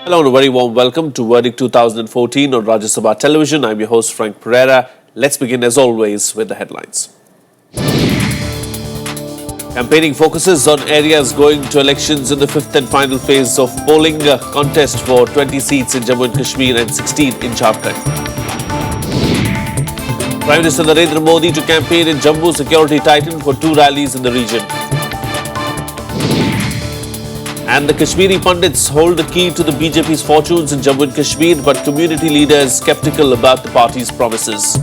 Hello and a very warm welcome to Verdict 2014 on Rajya Sabha television. I'm your host Frank Pereira. Let's begin as always with the headlines. Campaigning focuses on areas going to elections in the fifth and final phase of polling contest for 20 seats in Jammu and Kashmir and 16 in Jharkhand. Prime Minister Narendra Modi to campaign in Jammu, security tightened for 2 rallies in the region. And the Kashmiri pundits hold the key to the BJP's fortunes in Jammu and Kashmir, but community leaders sceptical about the party's promises.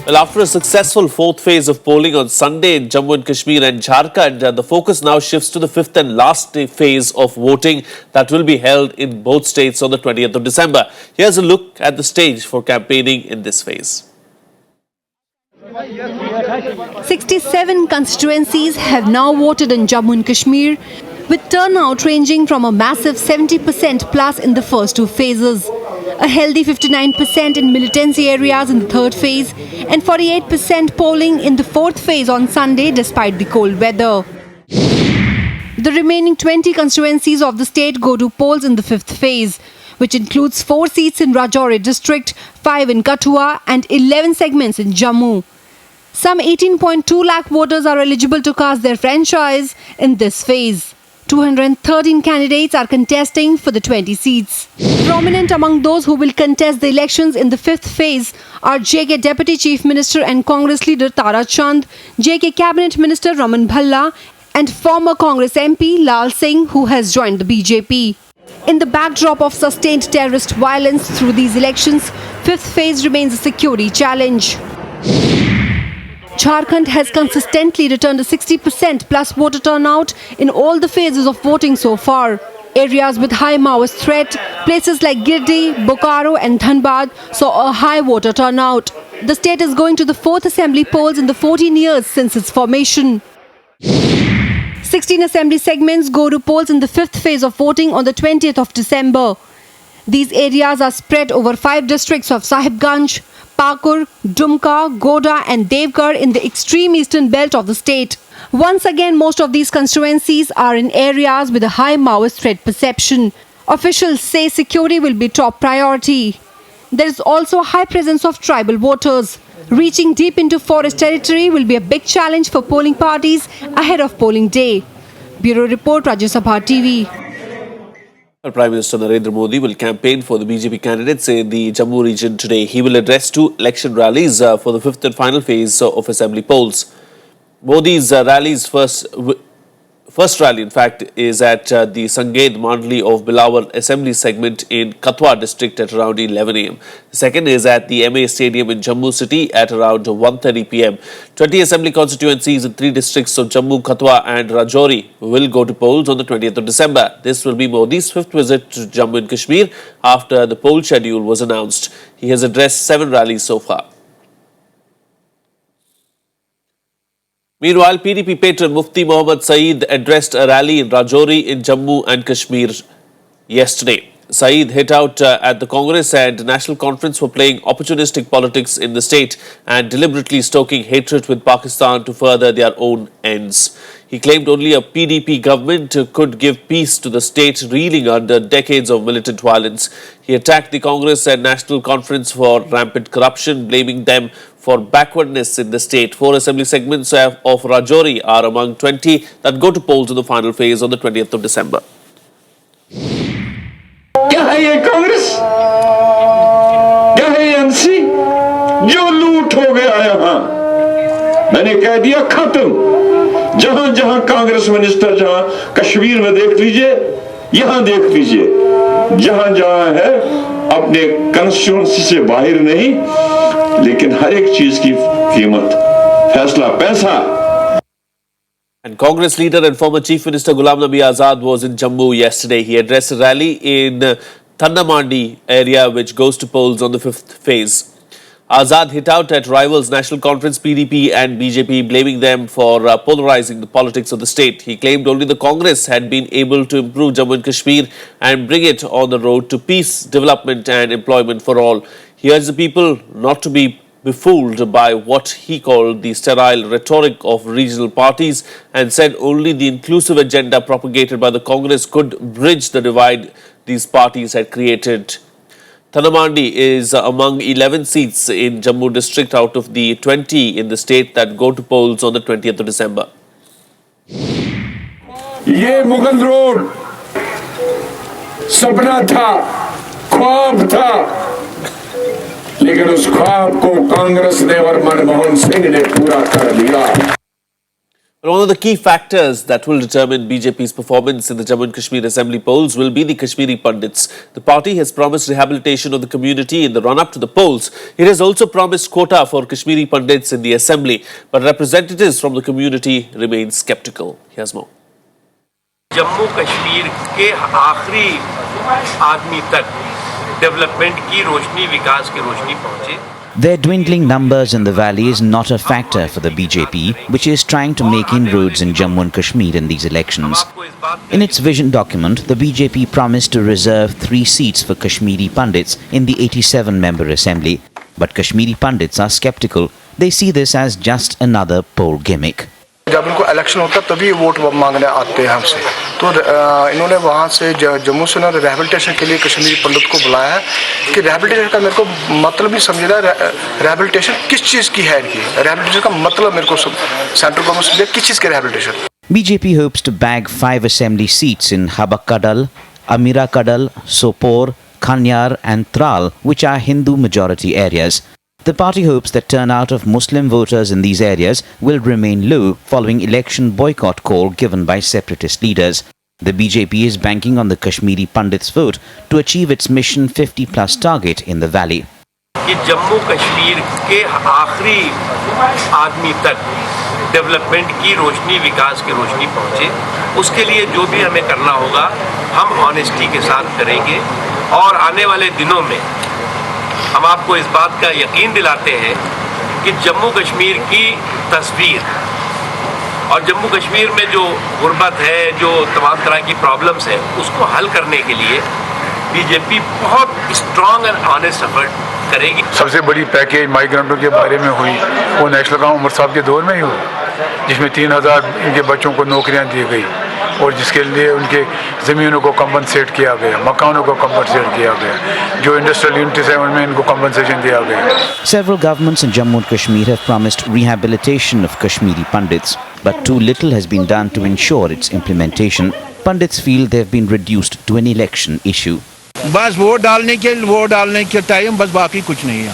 Well, after a successful fourth phase of polling on Sunday in Jammu and Kashmir and Jharkhand, the focus now shifts to the fifth and last phase of voting that will be held in both states on the 20th of December. Here's a look at the stage for campaigning in this phase. 67 constituencies have now voted in Jammu and Kashmir, with turnout ranging from a massive 70% plus in the first 2 phases, a healthy 59% in militancy areas in the third phase, and 48% polling in the fourth phase on Sunday despite the cold weather. The remaining 20 constituencies of the state go to polls in the fifth phase, which includes 4 seats in Rajouri district, 5 in Kathua and 11 segments in Jammu. Some 18.2 lakh voters are eligible to cast their franchise in this phase. 213 candidates are contesting for the 20 seats. Prominent among those who will contest the elections in the fifth phase are JK Deputy Chief Minister and Congress leader Tara Chand, JK Cabinet Minister Raman Bhalla and former Congress MP Lal Singh, who has joined the BJP. In the backdrop of sustained terrorist violence through these elections, fifth phase remains a security challenge. Jharkhand has consistently returned a 60% plus voter turnout in all the phases of voting so far. Areas with high Maoist threat, places like Girdi, Bokaro and Dhanbad saw a high voter turnout. The state is going to the 4th assembly polls in the 14 years since its formation. 16 assembly segments go to polls in the fifth phase of voting on the 20th of December. These areas are spread over 5 districts of Sahibganj, Pakur, Dumka, Goda and Devgarh in the extreme eastern belt of the state. Once again, most of these constituencies are in areas with a high Maoist threat perception. Officials say security will be top priority. There is also a high presence of tribal voters. Reaching deep into forest territory will be a big challenge for polling parties ahead of polling day. Bureau Report, Rajya Sabha TV. Prime Minister Narendra Modi will campaign for the BJP candidates in the Jammu region today. He will address 2 election rallies for the fifth and final phase of assembly polls. Modi's first rally, in fact, is at the Sanged Mandali of Bilawal Assembly segment in Kathua district at around 11 am. The second is at the MA Stadium in Jammu city at around 1:30 pm. 20 assembly constituencies in 3 districts of Jammu, Kathua and Rajouri will go to polls on the 20th of December. This will be Modi's 5th visit to Jammu and Kashmir after the poll schedule was announced. He has addressed 7 rallies so far. Meanwhile, PDP patron Mufti Mohammad Saeed addressed a rally in Rajouri in Jammu and Kashmir yesterday. Saeed hit out at the Congress and National Conference for playing opportunistic politics in the state and deliberately stoking hatred with Pakistan to further their own ends. He claimed only a PDP government could give peace to the state reeling under decades of militant violence. He attacked the Congress and National Conference for rampant corruption, blaming them for backwardness in the state. 4 assembly segments of Rajouri are among 20 that go to polls in the final phase on the 20th of December. क्या है ये कांग्रेस, क्या है ये NC, जो लूट हो गया यहाँ। मैंने कह दिया खत्म। जहां जहां कांग्रेस मिनिस्टर, जहां कश्मीर में देख लीजिए, यहां देख लीजिए, जहां जहां है अपने कंस्टिट्यूएंसी से बाहर नहीं, लेकिन हर एक चीज की कीमत, फैसला पैसा। And Congress leader and former Chief Minister Ghulam Nabi Azad was in Jammu yesterday. He addressed a rally in Thandamandi area which goes to polls on the 5th phase. Azad hit out at rivals National Conference, PDP and BJP, blaming them for polarizing the politics of the state. He claimed only the Congress had been able to improve Jammu and Kashmir and bring it on the road to peace, development and employment for all. He urged the people not to be befooled by what he called the sterile rhetoric of regional parties and said only the inclusive agenda propagated by the Congress could bridge the divide these parties had created. Thanamandi is among 11 seats in Jammu district out of the 20 in the state that go to polls on the 20th of December. ये Mughal road सपना था, ख्वाब था, लेकिन उस ख्वाब को कांग्रेस ने और मनमोहन सिंह ने पूरा कर लिया. One of the key factors that will determine BJP's performance in the Jammu and Kashmir Assembly polls will be the Kashmiri Pundits. The party has promised rehabilitation of the community in the run-up to the polls. It has also promised quota for Kashmiri Pundits in the Assembly, but representatives from the community remain sceptical. Here's more. Jammu Kashmir के आखिरी आदमी तक development की रोशनी, विकास की रोशनी पहुंचे. Their dwindling numbers in the valley is not a factor for the BJP, which is trying to make inroads in Jammu and Kashmir in these elections. In its vision document, the BJP promised to reserve 3 seats for Kashmiri Pundits in the 87-member assembly. But Kashmiri Pundits are skeptical. They see this as just another poll gimmick. जब इनको election होता है तभी vote मांगने आते हैं हमसे, तो इन्होंने वहाँ से जम्मू से उन्होंने रिहैबिलिटेशन के लिए कश्मीरी पंडित को बुलाया है कि रिहैबिलिटेशन का मेरे को मतलब नहीं समझ रहा है. रिहैबिलिटेशन किस चीज़ की है इनकी, रिहैबिलिटेशन का मतलब मेरे को सेंट्रल गवर्नमेंट से किस चीज़ की rehabilitation. BJP hopes to bag 5 assembly seats in Habakadal, Amirakadal, Sopore, Kanyar and Tral, which are Hindu majority areas. The party hopes that turnout of Muslim voters in these areas will remain low following election boycott call given by separatist leaders. The BJP is banking on the Kashmiri Pundits' vote to achieve its Mission 50+ target in the valley. कि जम्मू कश्मीर के आखिरी आदमी तक development की रोशनी, विकास की रोशनी पहुंचे, उसके लिए जो भी हमें करना होगा हम ऑनेस्टी के साथ करेंगे. और आने वाले दिनों में हम आपको इस बात का यकीन दिलाते हैं कि जम्मू कश्मीर की तस्वीर और जम्मू कश्मीर में जो गुर्बत है, जो तमाम तरह की प्रॉब्लम्स है, उसको हल करने के लिए बीजेपी बहुत स्ट्रॉन्ग एंड ऑनेस्ट एफर्ट करेगी. सबसे बड़ी पैकेज माइग्रेंटों के बारे में हुई वो नेशनल काउंसिल उमर साहब के दौर में ही हुई, जिसमें 3000 इनके बच्चों को नौकरियां दी गई और जिसके लिए उनके ज़मीनों को कंपनसेट किया गया, मकानों को कंपनसेट किया गया, जो इंडस्ट्रियल यूनिट्स हैं उनमें इनको कंपनसेशन दिया गया. Several governments in Jammu and Kashmir have promised rehabilitation of Kashmiri Pundits, but too little has been done to ensure its implementation. Pundits feel they have been reduced to an election issue. बस vote डालने के time बस, बाकी कुछ नहीं है.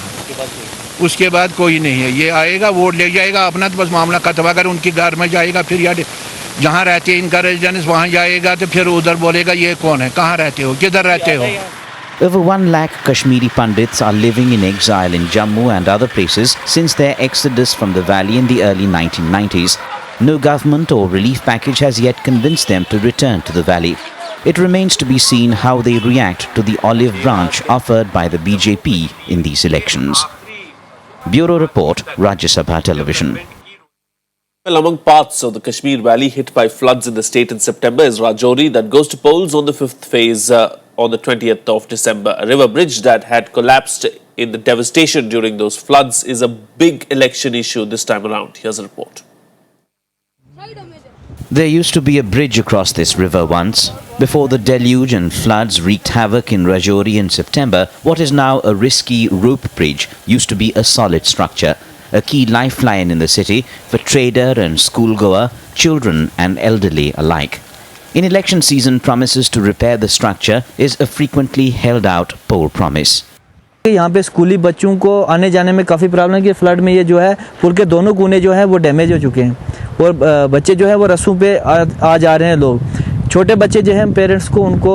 उसके बाद कोई नहीं है. ये आएगा वोट ले जाएगा अपना, तो बस मामला खत्म. अगर उनके घर में जाएगा फिर या जहाँ रहते हैं इनका रेजिडेंस वहाँ जाएगा तो फिर उधर बोलेगा ये कौन है, कहाँ रहते हो, किधर रहते हो. Over 1 lakh Kashmiri Pundits are living in exile in Jammu and other places since their exodus from the valley in the early 1990s. No government or relief package has yet convinced them to return to the valley. It remains to be seen how they react to the olive branch offered by the BJP in these elections. Bureau Report, Rajya Sabha Television. Well, among parts of the Kashmir Valley hit by floods in the state in September is Rajouri, that goes to polls on the 5th phase on the 20th of December. A river bridge that had collapsed in the devastation during those floods is a big election issue this time around. Here's a report. There used to be a bridge across this river once. Before the deluge and floods wreaked havoc in Rajouri in September, what is now a risky rope bridge used to be a solid structure, a key lifeline in the city for trader and schoolgoer, children and elderly alike. In election season, promises to repair the structure is a frequently held out poll promise. यहाँ पे स्कूली बच्चों को आने जाने में काफ़ी problem है कि फ्लड में ये जो है पुल के दोनों कोने जो है वो डैमेज हो चुके हैं और बच्चे जो है वो रस्सों पे आ जा रहे हैं. लोग छोटे बच्चे जो हैं पेरेंट्स को उनको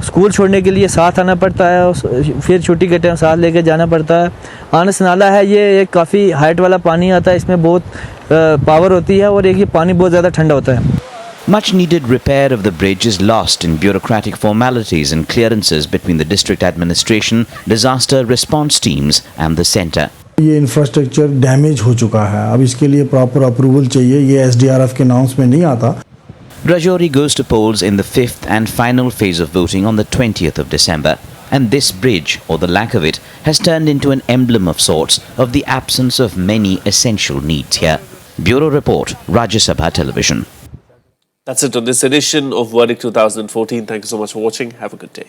स्कूल छोड़ने के लिए साथ आना पड़ता है, फिर छुट्टी के टाइम साथ लेके जाना पड़ता है. आनस नाला है, ये एक काफ़ी हाइट वाला पानी आता है, इसमें बहुत पावर होती है और एक ये पानी बहुत ज़्यादा ठंडा होता है. Much needed repair of the bridge is lost in bureaucratic formalities and clearances between the district administration, disaster response teams and the centre. ये इंफ्रास्ट्रक्चर डैमेज हो चुका है, अब इसके लिए प्रॉपर अप्रूवल चाहिए. ये SDRF के नाउंस में नहीं आता. Rajouri goes to polls in the 5th and final phase of voting on the 20th of December. and this bridge, or the lack of it, has turned into an emblem of sorts of the absence of many essential needs here. Bureau Report, Rajya Sabha Television. That's it on this edition of Verdict 2014. Thank you so much for watching. Have a good day.